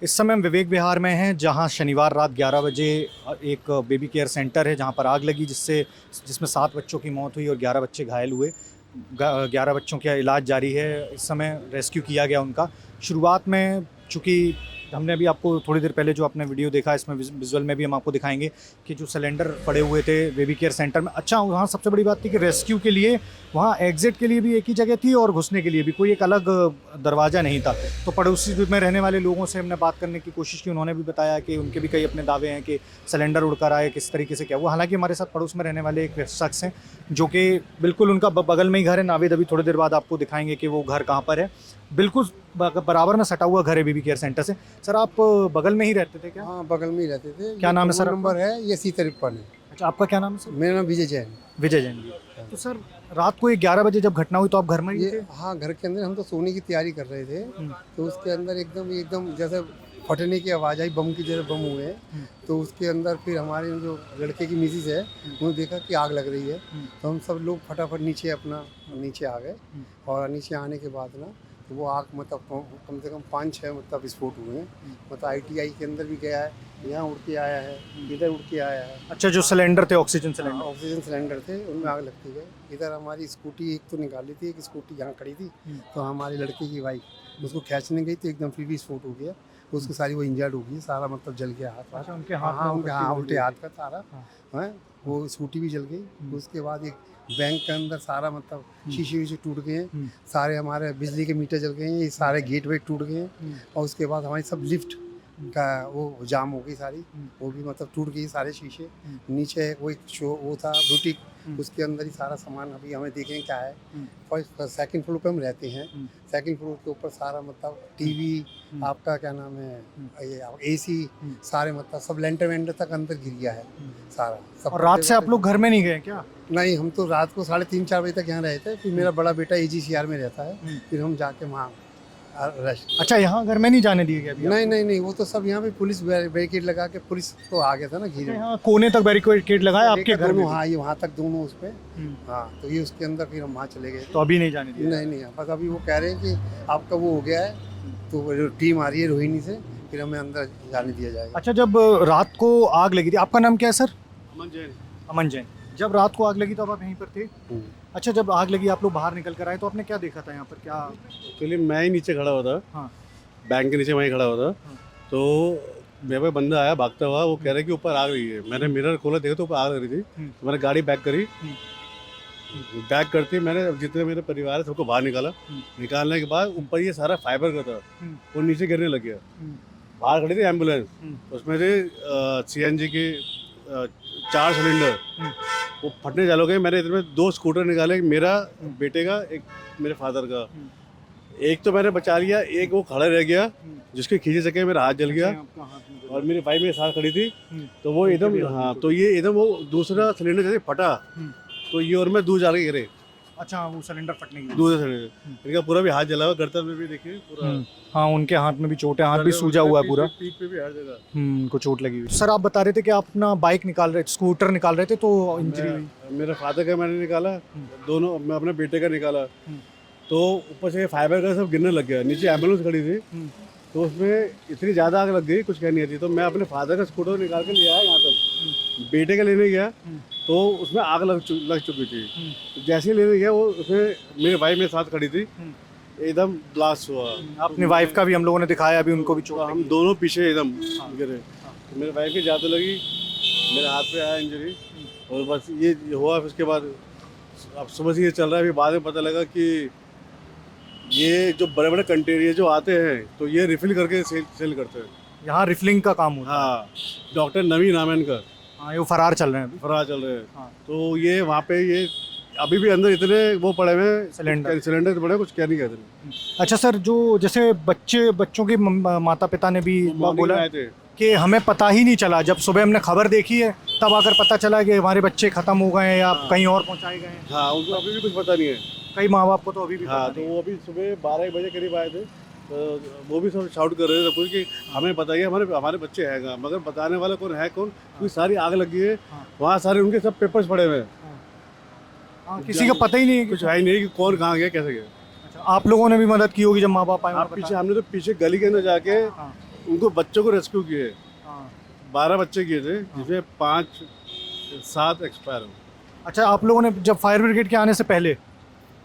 इस समय हम विवेक विहार में हैं, जहां शनिवार रात 11 बजे एक बेबी केयर सेंटर है जहां पर आग लगी, जिसमें 7 बच्चों की मौत हुई और 11 बच्चे घायल हुए। 11 बच्चों का इलाज जारी है। इस समय रेस्क्यू किया गया उनका। शुरुआत में चूँकि हमने अभी आपको थोड़ी देर पहले जो आपने वीडियो देखा, इसमें विजुअल में भी हम आपको दिखाएंगे कि जो सिलेंडर पड़े हुए थे बेबी केयर सेंटर में। अच्छा, वहाँ सबसे बड़ी बात थी कि रेस्क्यू के लिए वहाँ एग्जिट के लिए भी एक ही जगह थी और घुसने के लिए भी कोई एक अलग दरवाज़ा नहीं था। तो पड़ोसी में रहने वाले लोगों से हमने बात करने की कोशिश की। उन्होंने भी बताया कि उनके भी कई अपने दावे हैं कि सिलेंडर उड़कर आए, किस तरीके से क्या हुआ। हालांकि हमारे साथ पड़ोस में रहने वाले एक शख्स हैं जो कि बिल्कुल उनका बगल में ही घर है। नावेद अभी थोड़ी देर बाद आपको दिखाएंगे कि वो घर कहाँ पर है। बिल्कुल बराबर में सटा हुआ घर है बेबी केयर सेंटर से। सर, आप बगल में ही रहते थे क्या? हाँ, बगल में ही रहते थे। क्या नाम है सर? नंबर है ये C53 है। अच्छा, आपका क्या नाम है सर? मेरा नाम विजय जैन। विजय जैन जी। तो सर, रात को 11 बजे जब घटना हुई तो आप घर में ही थे? ये हाँ, घर के अंदर हम तो सोने की तैयारी कर रहे थे, तो उसके अंदर एकदम जैसे फटने की आवाज़ आई, बम की जैसे बम हुए। तो उसके अंदर फिर हमारे जो लड़के की मिसेज है, उन्होंने देखा कि आग लग रही है। तो हम सब लोग फटाफट नीचे आ गए। और नीचे आने के बाद ना, तो वो आग मतलब कम से कम 5-6 मतलब विस्फोट हुए हैं। मतलब ITI के अंदर भी गया है, यहाँ उड़ के आया है, इधर उड़ के आया है। अच्छा, जो सिलेंडर थे, ऑक्सीजन सिलेंडर। ऑक्सीजन सिलेंडर थे, उनमें आग लगती गई। इधर हमारी स्कूटी एक तो निकाली थी, एक स्कूटी यहाँ खड़ी थी। तो हमारी लड़की की वाइफ उसको खींचने गई तो एकदम फिर भी विस्फोट हो गया। उसकी सारी वो इंजर्ड हो गई, सारा मतलब जल गया हाथ। अच्छा, उनके हाँ, हाथ में उनके हाँ, उल्टे हाथ का सारा हाँ। है। वो स्कूटी भी जल गई। उसके बाद एक बैंक के अंदर सारा मतलब शीशे वीशे टूट गए हैं। सारे हमारे बिजली के मीटर जल गए हैं, ये सारे गेट वेट टूट गए हैं। और उसके बाद हमारी सब लिफ्ट का वो जाम हो गई सारी, वो भी मतलब टूट गई सारे शीशे। नीचे वो एक वो था बुटीक, उसके अंदर ही सारा सामान अभी हमें देखें क्या है। फर्स्ट सेकंड फ्लोर पे हम रहते हैं। सेकंड फ्लोर के ऊपर सारा मतलब टीवी, आपका क्या नाम है, ये AC, सारे मतलब सब लेंटर वेंटर तक अंदर गिर गया है सारा सब। और रात से आप लोग घर में नहीं गए क्या? नहीं, हम तो रात को 3:30-4 बजे तक यहाँ रहे थे। फिर मेरा बड़ा बेटा AGCR में रहता है, फिर हम जाके वहाँ रेस्ट। अच्छा, यहाँ घर में नहीं जाने दिए गए अभी? नहीं, वो तो सब यहाँ पे पुलिस बैरिकेड लगा के, पुलिस तो आ गया था ना घेरे। यहाँ कोने तक बैरिकेड लगाया आपके घर में? हाँ, ये वहाँ तक दोनों उस पे। हाँ, तो ये उसके अंदर फिर हम वहाँ चले गए। तो अभी नहीं जाने दिया? नहीं, बस अभी वो कह रहे हैं कि आपका वो हो गया है, तो वो जो टीम आ रही है रोहिणी से, फिर हमें अंदर जाने दिया जाएगा। अच्छा, जब रात को आग लगी थी, आपका नाम क्या है सर? अमन जैन। अमन जैन। जब रात को आग लगी तो आप यहीं पर थे? अच्छा, जब आग लगी आप लोग बाहर निकल कर आए तो आपने क्या देखा था यहाँ पर? क्या एक्चुअली मैं ही नीचे खड़ा हुआ था। हाँ। बैंक के नीचे वहीं खड़ा हुआ था। तो मेरे पे बंदा आया भागता हुआ, वो कह रहा है कि ऊपर आग रही है। मैंने मिरर खोला, देखा तो ऊपर आग लग रही थी। तो मैंने गाड़ी बैक करी। बैक करते मैंने जितने मेरे परिवार है सबको बाहर निकाला। निकालने के बाद ऊपर ये सारा फाइबर का था, वो नीचे गिरने लग गया। बाहर खड़ी थी एम्बुलेंस, उसमें से CNG के 4 सिलेंडर वो फटने चालू हो गए। मैंने इतने में 2 स्कूटर निकाले, मेरा बेटे का, एक मेरे फादर का। एक तो मैंने बचा लिया, एक वो खड़ा रह गया जिसके खींचे सके, मेरा हाथ जल गया। और मेरी भाई मेरे साथ खड़ी थी, तो वो एकदम, हाँ, तो ये एकदम वो दूसरा सिलेंडर जैसे फटा, तो ये और मैं दूर जा के गिरे। अच्छा, वो सिलेंडर फटने की दूसरा सिलेंडर, इनका पूरा भी हाथ जला हुआ, गर्दन में भी देखिए पूरा। हाँ, उनके हाथ में भी चोट है, हाथ भी सूजा हुआ है पूरा। पीठ पे भी हर जगह। उनको चोट लगी हुई। सर, आप बता रहे थे कि आप अपना बाइक निकाल रहे, स्कूटर निकाल रहे थे तो इंजरी हुई? मेरे फादर का मैंने निकाला, दोनों, मैं अपने बेटे का निकाला। तो ऊपर से फाइबर का सब गिरने लग गया। नीचे एम्बुलेंस खड़ी थी, तो उसमें इतनी ज़्यादा आग लग गई, कुछ कहनी थी। तो मैं अपने फादर का स्कूटर निकाल के ले आया यहाँ तक। बेटे का लेने गया तो उसमें आग लग चुकी थी। तो जैसे ही लेने गया, वो उसमें मेरी वाइफ मेरे साथ खड़ी थी, एकदम ब्लास्ट हुआ। अपनी वाइफ का भी हम लोगों ने दिखाया, अभी उनको भी चोट हम दोनों पीछे एकदम गिरे। तो मेरे वाइफ की ज़्यादा लगी, मेरे हाथ पे आया इंजरी। और बस ये हुआ। उसके बाद अब सुबह से ये चल रहा है। अभी बाद में पता लगा कि ये जो बड़े बड़े कंटेनर जो आते हैं, तो ये रिफिल करके सेल करते हैं। यहाँ रिफिलिंग का काम होता है? हाँ, डॉक्टर नवीन नाम है इनका। हाँ, ये फरार चल रहे हैं अभी। फरार चल रहे हैं। हाँ। तो ये वहाँ पे ये अभी भी अंदर इतने वो पड़े हुए हैं, सिलेंडर पड़े, कुछ क्या नहीं कहते। अच्छा सर, जो जैसे बच्चों के माता पिता ने भी बोला कि हमें पता ही नहीं चला, जब सुबह हमने खबर देखी है तब आकर पता चला कि हमारे बच्चे खत्म हो गए हैं या कहीं और पहुंचाए गए हैं। हाँ, उनको अभी भी कुछ पता नहीं है। कई माँ बाप को तो अभी भी हाँ, तो वो अभी सुबह 12 बजे करीब आए थे। तो वो भी सब शाउट कर रहे थे सबको कि हमें बताइए हमारे बच्चे हैं कहाँ, मगर बताने वाला कौन है कौन, क्योंकि सारी आग लगी है। वहाँ सारे उनके सब पेपर्स पड़े हुए हैं। हाँ, किसी का पता ही नहीं है, कुछ है ही नहीं कि कौन कहाँ गया, कैसे गया। अच्छा, आप लोगों ने भी मदद की होगी जब माँ बाप आए? आप पीछे, हमने तो पीछे गली के अंदर जाके उनको बच्चों को रेस्क्यू किए, हाँ। 12 बच्चे किए थे, जिसमें 5-7 एक्सपायर हो। अच्छा, आप लोगों ने जब फायर ब्रिगेड के आने से पहले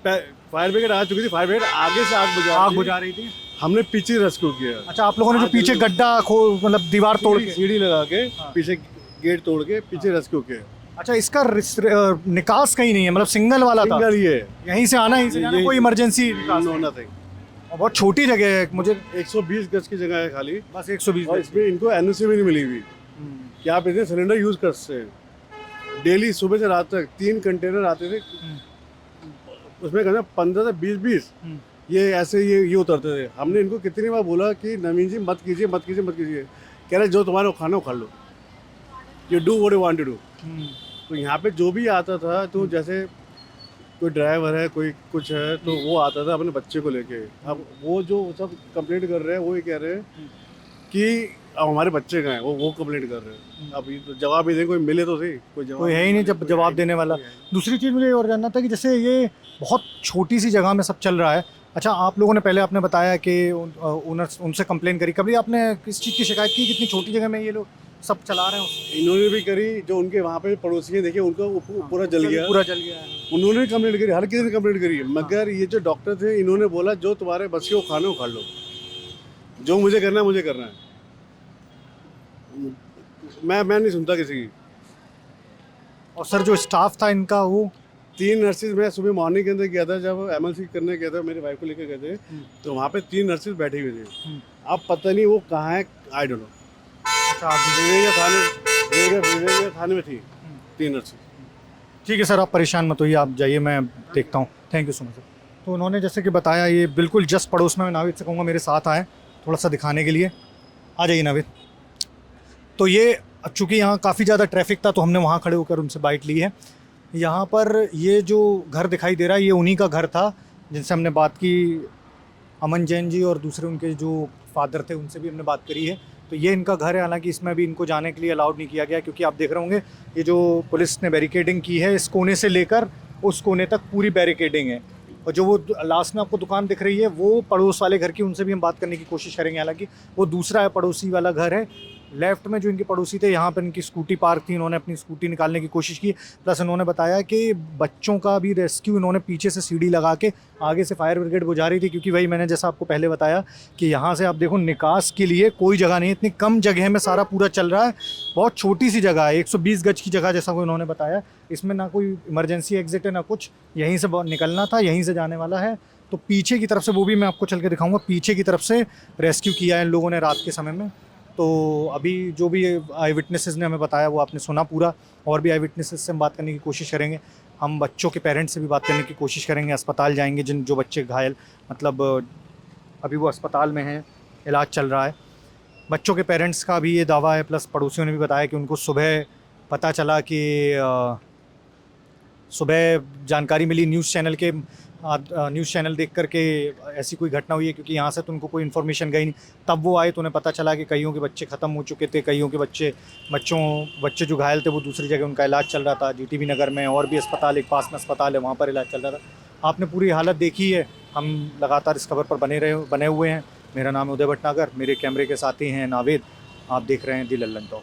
फायर ब्रिगेड आ चुकी थी, फायर ब्रिगेड आगे से आग बुझा रही थी। हमने पीछे रेस्क्यू किया। अच्छा, आप लोगों ने जो पीछे गड्ढा मतलब दीवार तोड़ के, सीढ़ी लगा के हाँ। पीछे गेट तोड़ के पीछे रेस्क्यू किया। अच्छा, इसका निकास कहीं नहीं है, मतलब सिंगल वाला था, सिंगल ही है, यहीं से आना, यहीं से जाना, कोई इमरजेंसी निकास नहीं। नथिंग। और बहुत छोटी जगह है, मुझे 120 गज की जगह है खाली, बस 120 और इसमें इनको एनओसी भी नहीं मिली हुई कि आप इतने सिलेंडर यूज कर सकते हैं। डेली सुबह से रात तक 3 कंटेनर आते थे, उसमें कहना 15 से 20 ये ऐसे ये उतरते थे। हमने इनको कितनी बार बोला कि नवीन जी मत कीजिए, मत कीजिए, मत कीजिए। कह रहे जो तुम्हारे खाना खा लो, you do what you want to do. तो यहाँ पे जो भी आता था, तो जैसे कोई ड्राइवर है, कोई कुछ है, तो वो आता था अपने बच्चे को लेके। अब वो जो सब कंप्लेंट कर रहे हैं, वो ये कह रहे हैं कि अब हमारे बच्चे कहाँ हैं, वो कंप्लेंट कर रहे हैं। अब ये तो जवाब ही दें, कोई मिले तो सही, कोई है ही नहीं जब जवाब देने वाला। दूसरी चीज़ मुझे और जानना था कि जैसे ये बहुत छोटी सी जगह में सब चल रहा है। अच्छा, आप लोगों ने पहले आपने बताया कि ओनर्स उनसे कंप्लेन करी, कभी आपने किस चीज़ की शिकायत की, कितनी छोटी जगह में ये लोग सब चला रहे हैं? इन्होंने भी करी, जो उनके वहाँ पे पड़ोसी हैं, देखिए उनका पूरा जल गया, पूरा जल गया है। उन्होंने भी कंप्लेंट करी, हर किसी ने कंप्लेंट करी है। मगर ये जो डॉक्टर थे, इन्होंने बोला जो तुम्हारे बस के वो खाना वो खा लो, जो मुझे करना है मुझे करना है। मैं नहीं सुनता किसी की। और सर जो स्टाफ था इनका, वो 3 नर्सिस, मैं सुबह मॉर्निंग के अंदर गया था, जब एमएलसी करने गया था, मेरी वाइफ को लेकर गए थे, तो वहाँ पे 3 नर्सिस बैठी हुई थी। अब पता नहीं वो कहाँ है, आई डोंट नो। अच्छा, आप विवेक थाने में थी 3 नर्सिस। ठीक है सर, आप परेशान मत होइए, आप जाइए, मैं देखता हूँ। Thank you so much sir. तो उन्होंने जैसे कि बताया, ये बिल्कुल जस्ट पड़ोस में। मैं नाविद से कहूँगा मेरे साथ आए थोड़ा सा दिखाने के लिए। आ जाइए नाविद। तो ये चूँकि यहाँ काफ़ी ज़्यादा ट्रैफिक था, तो हमने वहाँ खड़े होकर उनसे बाइट ली है। यहाँ पर ये जो घर दिखाई दे रहा है, ये उन्हीं का घर था जिनसे हमने बात की। अमन जैन जी और दूसरे उनके जो फादर थे, उनसे भी हमने बात करी है। तो ये इनका घर है, हालांकि इसमें भी इनको जाने के लिए अलाउड नहीं किया गया, क्योंकि आप देख रहे होंगे ये जो पुलिस ने बैरिकेडिंग की है, इस कोने से लेकर उस कोने तक पूरी बैरिकेडिंग है। और जो वो लास्ट में आपको दुकान दिख रही है, वो पड़ोस वाले घर की, उनसे भी हम बात करने की कोशिश करेंगे। हालांकि वो दूसरा है, पड़ोसी वाला घर है। लेफ़्ट में जो इनके पड़ोसी थे, यहाँ पर इनकी स्कूटी पार्क थी, इन्होंने अपनी स्कूटी निकालने की कोशिश की। प्लस इन्होंने बताया कि बच्चों का भी रेस्क्यू इन्होंने पीछे से सीढ़ी लगा के, आगे से फायर ब्रिगेड बुझा रही थी, क्योंकि वही मैंने जैसा आपको पहले बताया कि यहाँ से आप देखो निकास के लिए कोई जगह नहीं है, इतनी कम जगह में सारा पूरा चल रहा है। बहुत छोटी सी जगह है, 120 गज की जगह, जैसा को इन्होंने बताया। इसमें ना कोई इमरजेंसी एग्जिट है ना कुछ, यहीं से निकलना था, यहीं से जाने वाला है। तो पीछे की तरफ से, वो भी मैं आपको चल के दिखाऊंगा, पीछे की तरफ से रेस्क्यू किया है इन लोगों ने रात के समय में। तो अभी जो भी आई विटनेसेस ने हमें बताया, वो आपने सुना पूरा। और भी आई विटनेसेस से हम बात करने की कोशिश करेंगे। हम बच्चों के पेरेंट्स से भी बात करने की कोशिश करेंगे। अस्पताल जाएंगे, जो बच्चे घायल, मतलब अभी वो अस्पताल में हैं, इलाज चल रहा है। बच्चों के पेरेंट्स का भी ये दावा है, प्लस पड़ोसियों ने भी बताया कि उनको सुबह पता चला कि सुबह जानकारी मिली न्यूज़ चैनल देख कर के ऐसी कोई घटना हुई है, क्योंकि यहाँ से तो उनको कोई इन्फॉर्मेशन गई नहीं। तब वो आए तो उन्हें पता चला कि कईयों के बच्चे ख़त्म हो चुके थे, कईयों के बच्चे जो घायल थे वो दूसरी जगह उनका इलाज चल रहा था। जीटीबी नगर में और भी अस्पताल, एक पास में अस्पताल है, वहाँ पर इलाज चल रहा था। आपने पूरी हालत देखी है। हम लगातार इस खबर पर बने हुए हैं। मेरा नाम है उदय भटनागर, मेरे कैमरे के साथी हैं नाविद। आप देख रहे हैं दी लल्लन टॉक।